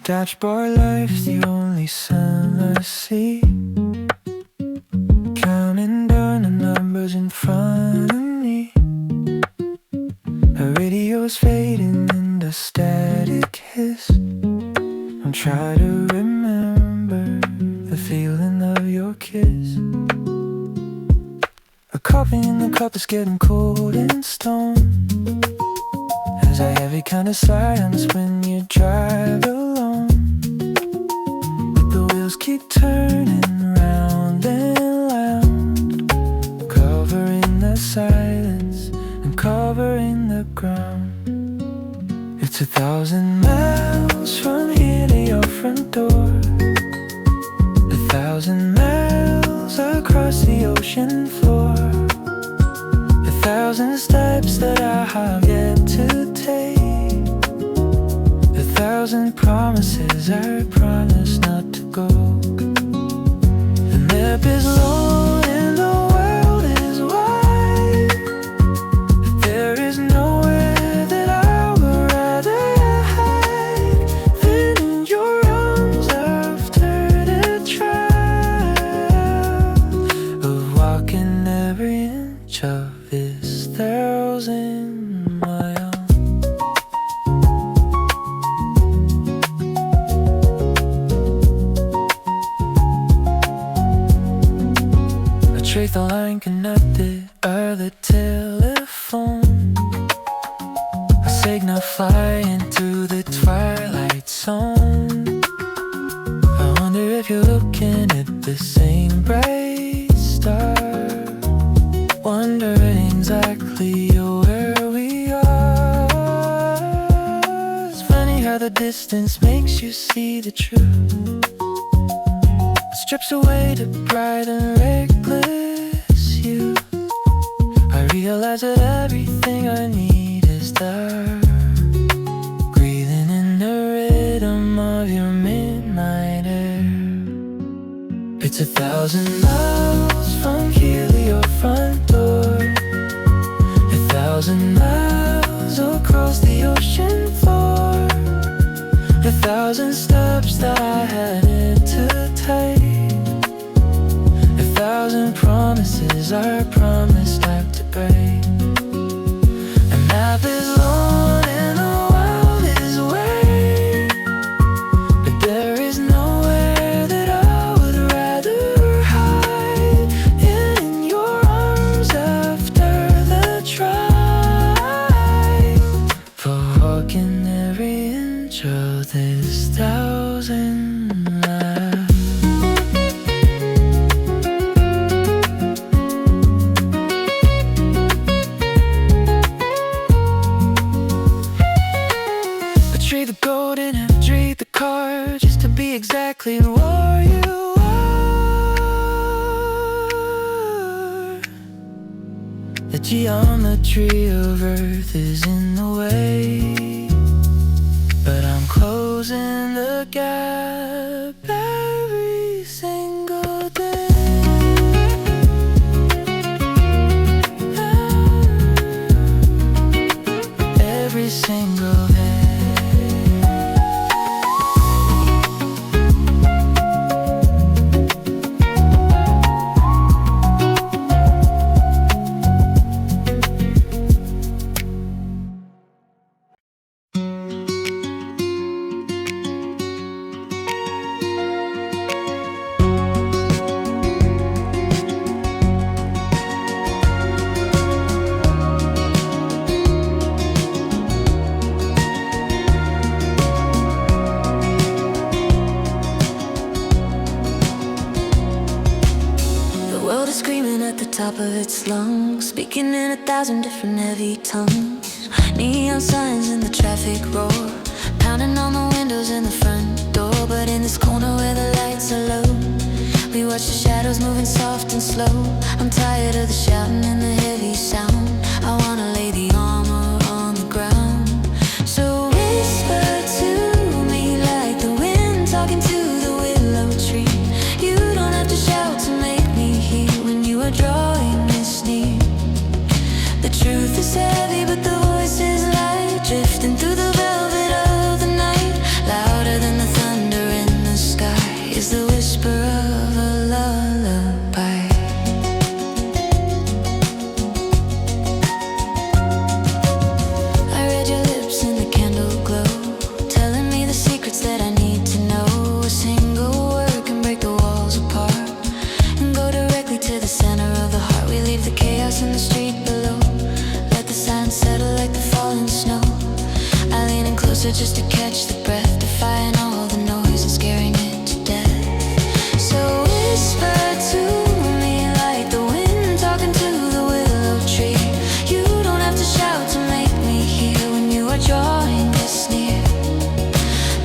Dashboard life's the only sun I see. Counting down the numbers in front of me. The radio's fading into static hiss. I'm trying to remember the feeling of your kiss. A coffee in the cup is getting cold and stone. There's a heavy kind of silence when you drive alone. But the wheels keep turning round and round, covering the silence and covering the ground. It's 1,000 miles from here to your front door. 1,000 miles across the ocean floor. 1,000 steps that I have yet to take. 1,000 promises I promise not to go. The map is long and the world is wide, but there is nowhere that I would rather hide than in your arms after the trial of walking every inch of this 1,000 miles. Trace the line connected by the telephone. A signal flying through the twilight zone. I wonder if you're looking at the same bright star, wondering exactly where we are. It's funny how the distance makes you see the truth. It strips away the bright and reckless you. I realize that everything I need is there, breathing in the rhythm of your midnight air. It's 1,000 miles from here to your front door. 1,000 miles across the ocean floor. 1,000 steps that I had to take. 1,000 promises I promised not to break. The map is long and the world is wide, but there is nowhere that I would rather hide than in your arms after the trial for walking every inch of this 1,000 miles. Trade the gold and trade the car just to be exactly where you are. The geometry of Earth is in the way, but I'm closing the gap every single day. Every single day. Top of its lungs, speaking in 1,000 different heavy tongues. Neon signs in the traffic roar, pounding on the windows in the front door. But in this corner where the lights are low, we watch the shadows moving soft and slow. I'm tired of the shouting and the heavy sound. I wanna lay the armor on the ground. So whisper to me like the wind talking to the willow tree. You don't have to shout to make me hear when you are drawing this near. The truth is heavy, but the voice is light, drifting through the velvet of the night, louder than the thunder. just to catch the breath, defying all the noise and scaring it to death. So whisper to me like the wind talking to the willow tree. You don't have to shout to make me hear when you are drawing this near.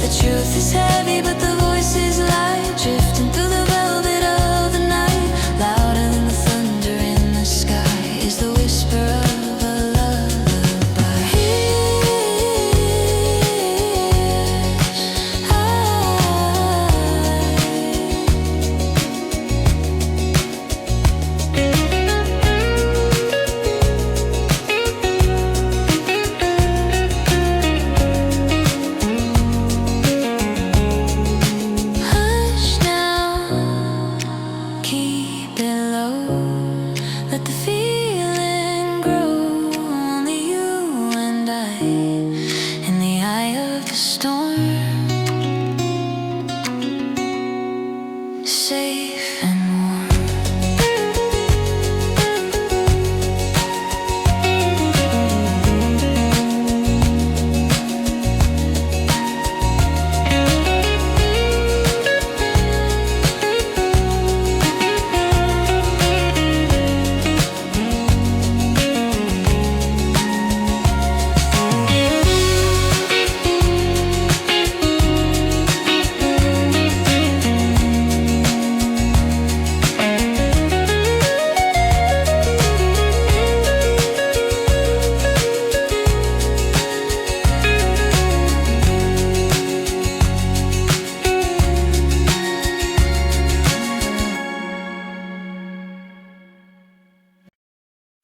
The truth is heavy, but the voice is light, drifting through the velvet of the night. Louder than the thunder in the sky is the whisper of a lullaby. Hush now, keep it low, let the feeling grow. Only you and I in the eye of the storm, safe and warm.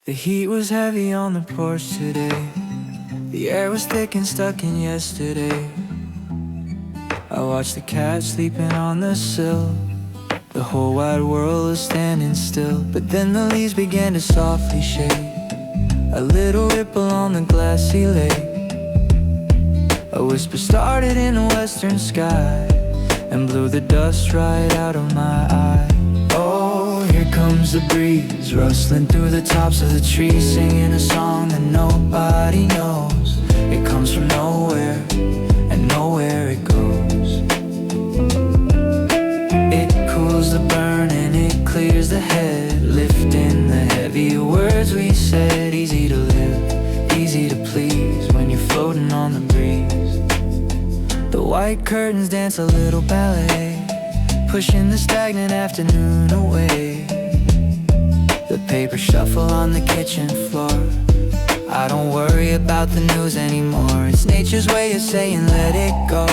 The heat was heavy on the porch today. The air was thick and stuck in yesterday. I watched the cat sleeping on the sill. The whole wide world was standing still. But then the leaves began to softly shake. A little ripple on the glassy lake. A whisper started in the western sky and blew the dust right out of my eye. Oh, here comes the breeze, rustling through the tops of the trees, singing a song that nobody knows. It comes from nowhere, and nowhere it goes. It cools the burn and it clears the head, lifting the heavy words we said. Easy to live, easy to please when you're floating on the breeze. The white curtains dance a little ballet, pushing the stagnant afternoon away. The paper shuffle on the kitchen floor. I don't worry about the news anymore. It's nature's way of saying let it go.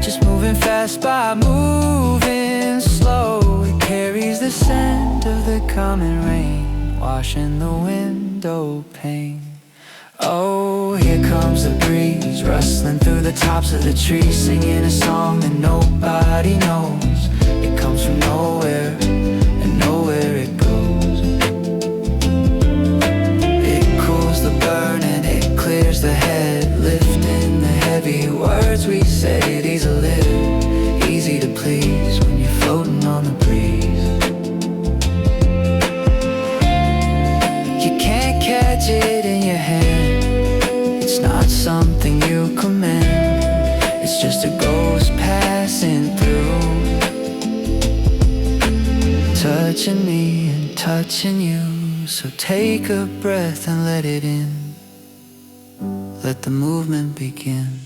Just moving fast by moving slow. It carries the scent of the coming rain, washing the window pane. Oh, here comes the breeze, rustling through the tops of the trees, singing a song that nobody knows. It comes from nowhere, and nowhere it goes. It cools the burn and it clears the head, lifting the heavy words we said. Easy to live, easy to please when you're floating on the breeze. You can't catch it in your hand. It's not something you command. It's just a ghost passing through, touching me and touching you. So take a breath and let it in. Let the movement begin.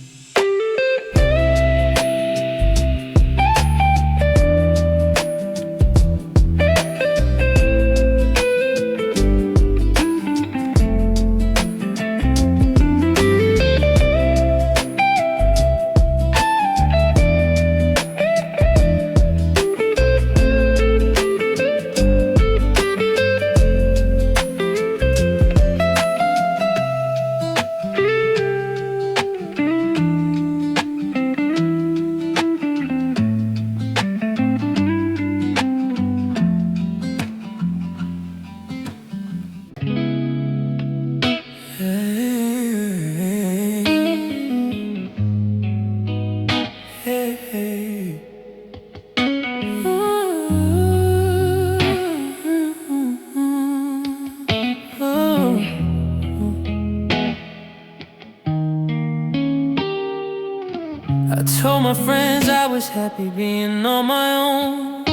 was happy being on my own.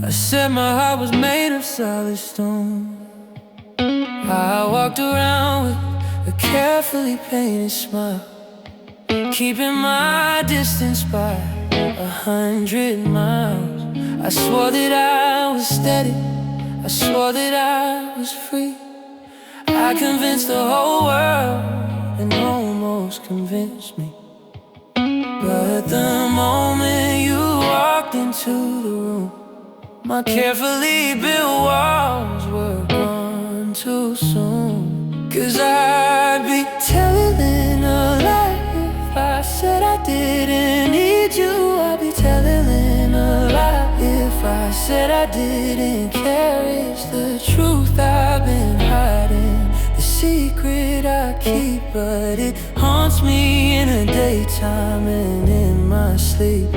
I said my heart was made of solid stone. I walked around with a carefully painted smile, keeping my distance by 100 miles. I swore that I was steady, I swore that I was free. I convinced the whole world and almost convinced me. But the moment you walked into the room, my carefully built walls were gone too soon. 'Cause I'd be telling a lie if I said I didn't need you. I'd be telling a lie if I said I didn't care. It's the truth I've been hiding, the secret I keep, but it haunts me in the daytime and in my sleep.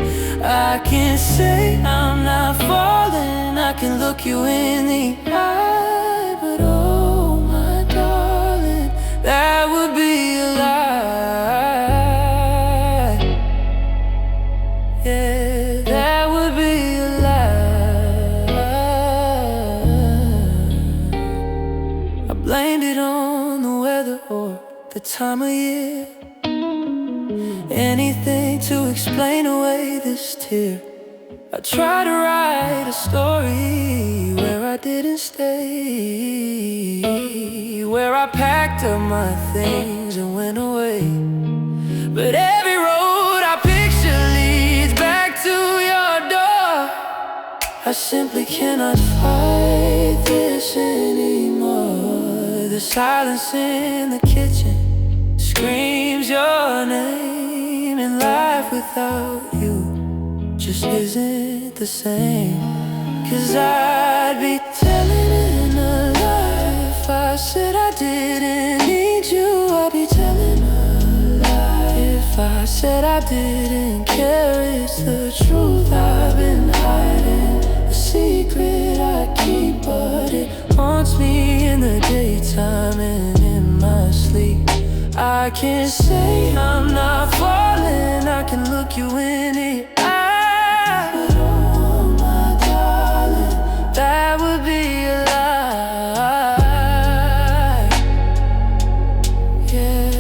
I can't say I'm not falling, I can look you in the eye, but oh my darling, that would be a lie. Yeah, that would be a lie. I blamed it on the weather or the time of year, anything to explain away this tear. I tried to write a story where I didn't stay, where I packed up my things and went away. But every road I picture leads back to your door. I simply cannot fight this anymore. The silence in the kitchen screams your name, and life without you just isn't the same. 'Cause I'd be telling a lie if I said I didn't need you. I'd be telling a lie if I said I didn't care. It's the truth I've been hiding, the secret I keep, but it haunts me in the daytime and in my sleep. I can't say I'm not falling, I can look you in the eye, but oh my darling, that would be a lie. Yeah,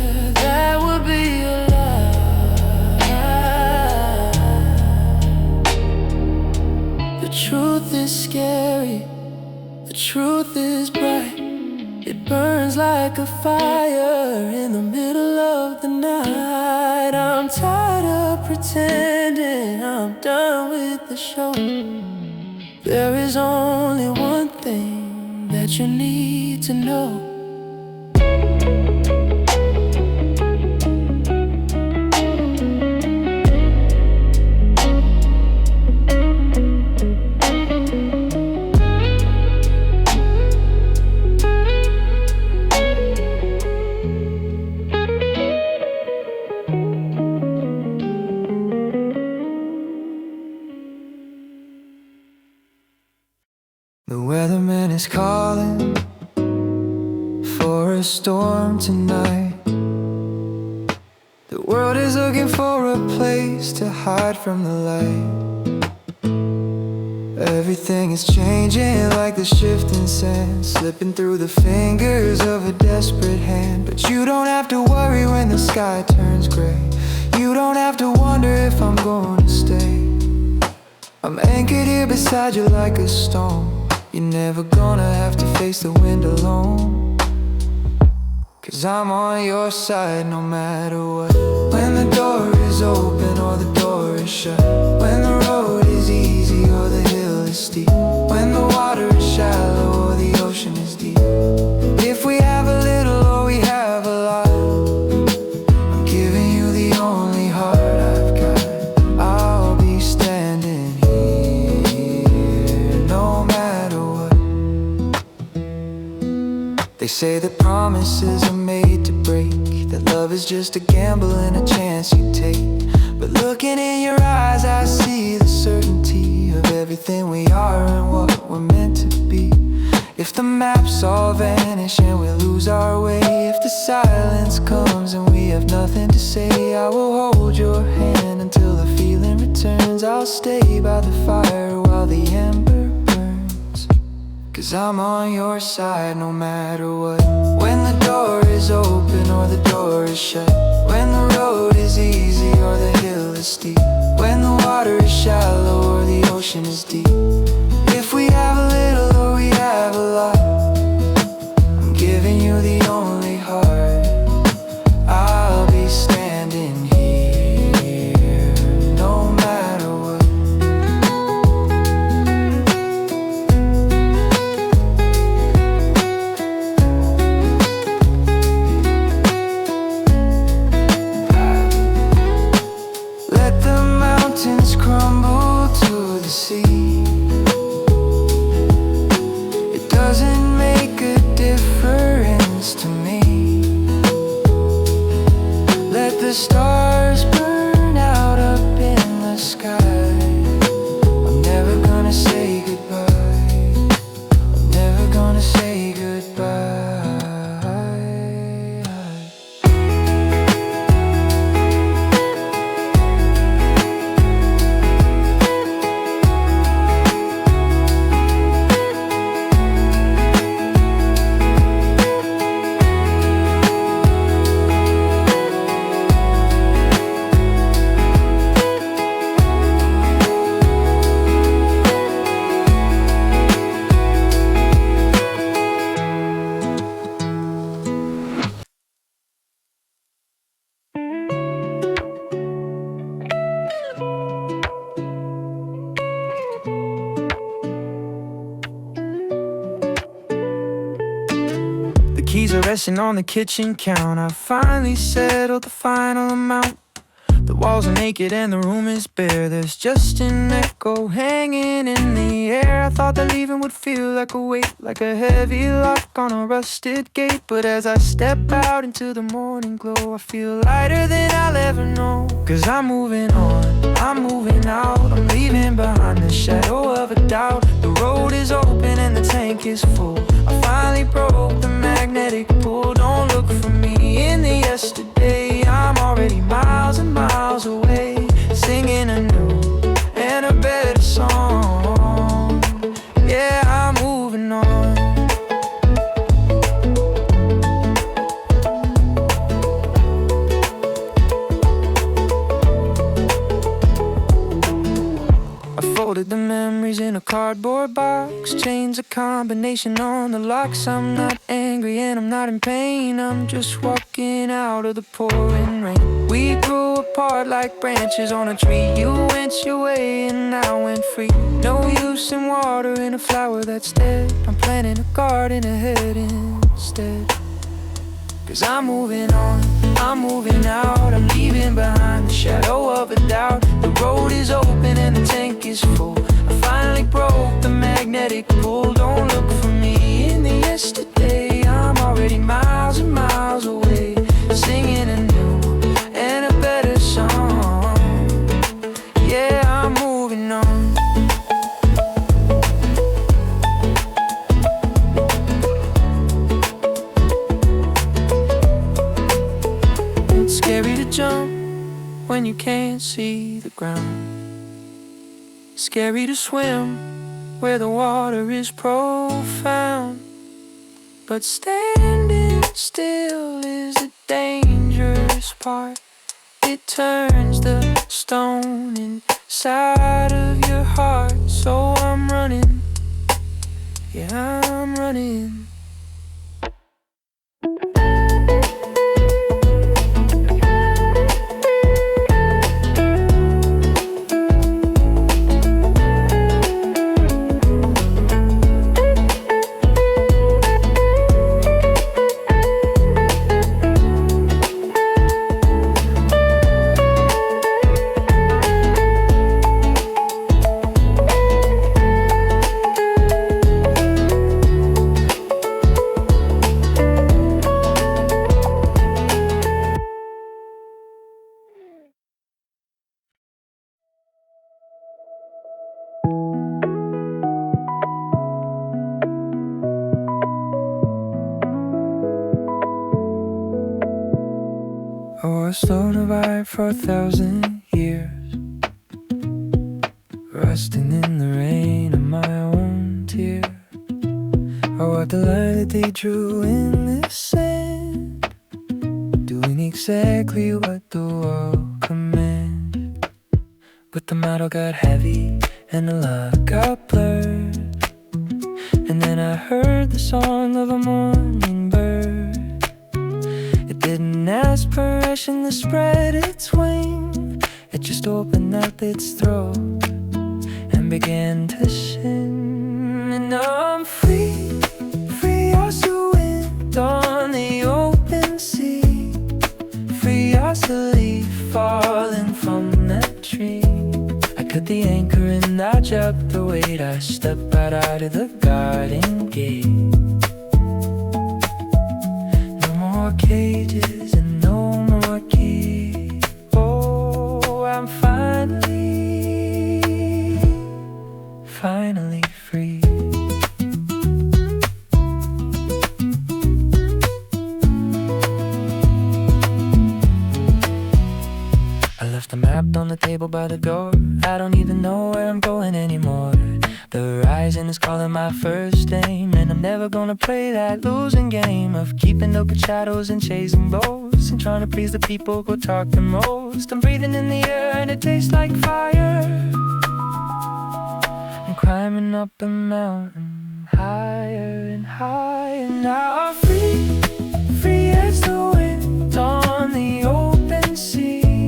that would be a lie. The truth is scary, the truth is bright. It burns like a fire in the middle of the night. I'm tired of pretending, I'm done with the show. There is only one thing that you need to know. The weatherman is calling for a storm tonight. The world is looking for a place to hide from the light. Everything is changing like the shifting sand, slipping through the fingers of a desperate hand. But you don't have to worry when the sky turns gray. You don't have to wonder if I'm going to stay. I'm anchored here beside you like a stone. You're never gonna have to face the wind alone, 'cause I'm on your side no matter what. When the door is open or the door is shut, when the road is easy or the hill is steep, when the water is shallow or the ocean is deep. If we have a little or we have a lot, I'm giving you the only heart I've got. I'll be standing here no matter what. They say that promises are made to break, that love is just a gamble and a chance you take. But looking in your eyes, I see the certainty of everything we are and what we're meant to be. If the maps all vanish and we lose our way, if the silence comes and we have nothing to say, I will hold your hand until the feeling signs, I'll stay by the fire while the ember burns. 'Cause I'm on your side no matter what. When the door is open or the door is shut, when the road is easy or the hill is steep, when the water is shallow or the ocean is deep. If we have a little or we have a lot, I'm giving you the only heart. I'll be standing here no matter what. Let the mountains crumble to the sea. It doesn't make a difference to me. Let the stars burn out up in the sky. I'm never gonna say goodbye. I'm never gonna say goodbye. The keys are resting on the kitchen counter. I finally settled the final amount. The walls are naked and the room is bare. There's just an echo hanging in the air. I thought that leaving would feel like a weight, like a heavy lock on a rusted gate. But as I step out into the morning glow, I feel lighter than I'll ever know. 'Cause I'm moving on, I'm moving out. I'm leaving behind the shadow of a doubt. The road is open and the tank is full. I finally broke the magnetic pull. Don't look for me in the yesterday. I'm already miles and miles away, singing a new and a better song. Yeah, I'm moving on. I folded the memories in a cardboard box, changed a combination on the locks. I'm not angry and I'm not in pain. I'm just walking out of the pouring rain. We grew apart like branches on a tree. You went your way and I went free. No use in watering a flower that's dead. I'm planting a garden ahead instead. 'Cause I'm moving on, I'm moving out. I'm leaving behind the shadow of a doubt. The road is open and the tank is full. I finally broke the magnetic pull. Don't look for me in the yesterday. I'm already miles and miles away, singing a new and a better song. Yeah, I'm moving on. It's scary to jump when you can't see the ground. Scary to swim where the water is profound. But standing still is the dangerous part. It turns the stone inside of your heart. So I'm running, yeah, I'm running. Oh, I slowed a ride for 1,000 years. trusting in the rain of my own tear. I walked the line that they drew in the sand, doing exactly what the world commanded. But the model got heavy and the love got blurred, and then I heard the song of a morning bird. It didn't ask permission to spread its wing, it just opened up its throat and began to sing. And now I'm free, free as the wind on the open sea, free as the leaf falling from that tree. I cut the anchor and I dropped the weight. I stepped right out of the garden gate. No more cages and no more keys. Oh, I'm finally free. I left the map on the table by the door. I don't even know where I'm going anymore. The horizon is calling my first name, and I'm never gonna play that losing game of keeping up with shadows and chasing bows and trying to please the people who talk the most. I'm breathing in the air and it tastes like fire, and climbing up a mountain higher and higher. Now I'm free, free as the wind on the open sea,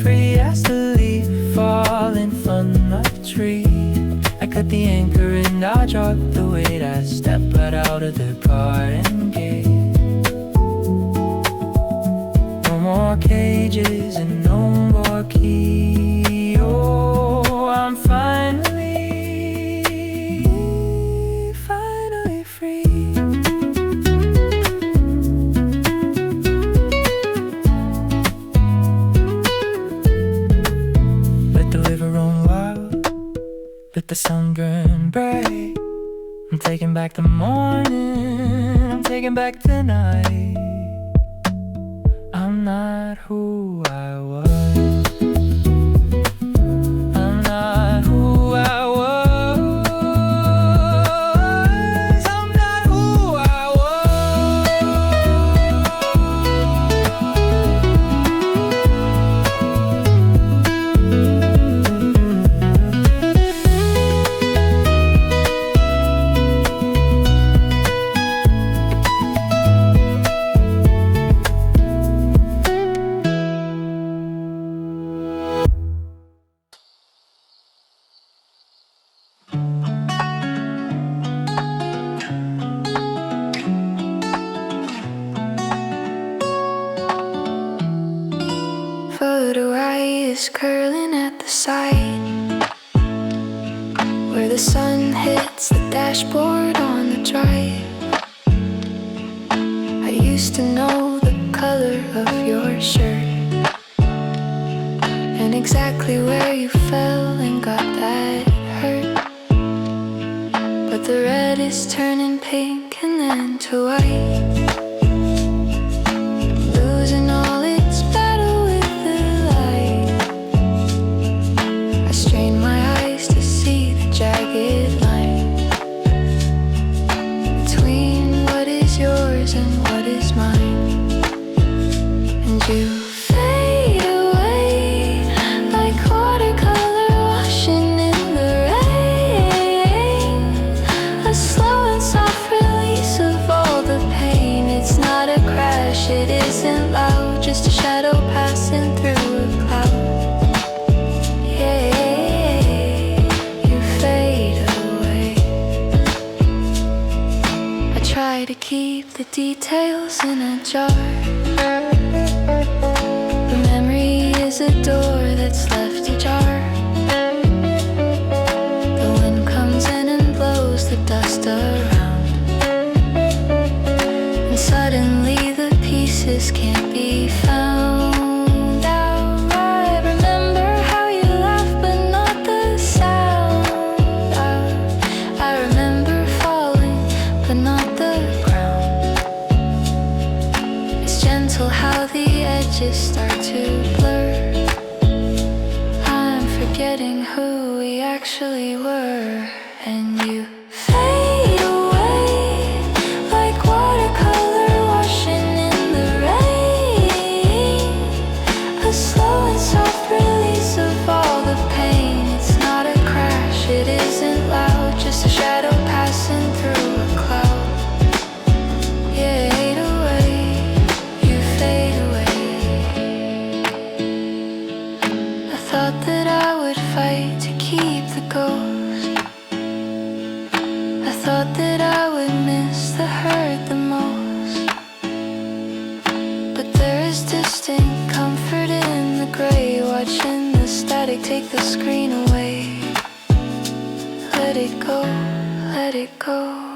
free as the leaf falling from the tree. I cut the anchor and I dropped the weight. I stepped right out of the garden gate. No more cages and no more key. Oh, I'm finally free. Let the river run wild, let the sun burn bright. I'm taking back the morning, I'm taking back the night. I'm not who I was, I'm not who I was, I'm not who I Photo eye is curling at the side, where the sun hits the dashboard on the drive. I used to know the color of your shirt and exactly where you fell and got that hurt. But the red is turning pink and then to white, losing all its battle with the light. I strain my eyes to see the jagged line between what is yours and what is mine. And you fade away like watercolor washing in the rain, a slow and soft release of all the pain. It's not a crash, it isn't loud, just a shadow passing through a cloud. Yeah, you fade away. I try to keep the details in a jar. The memory is a door that's left ajar. The wind comes in and blows the dust around, and suddenly the pieces can't be found out. I remember how you laughed but not the sound. I remember falling but not the ground. It's gentle how the edges start to blur. I'm forgetting who we are. actually were. And you fade away like watercolor washing in the rain. A slow and soft release of all the pain. It's not a crash, it isn't loud, just a shadow passing through a cloud. Yeah, fade away, you fade away. I thought that I would fight to keep the ghost. I thought that I would miss the hurt the most. But there is distant comfort in the gray, watching the static take the screen away. Let it go, let it go.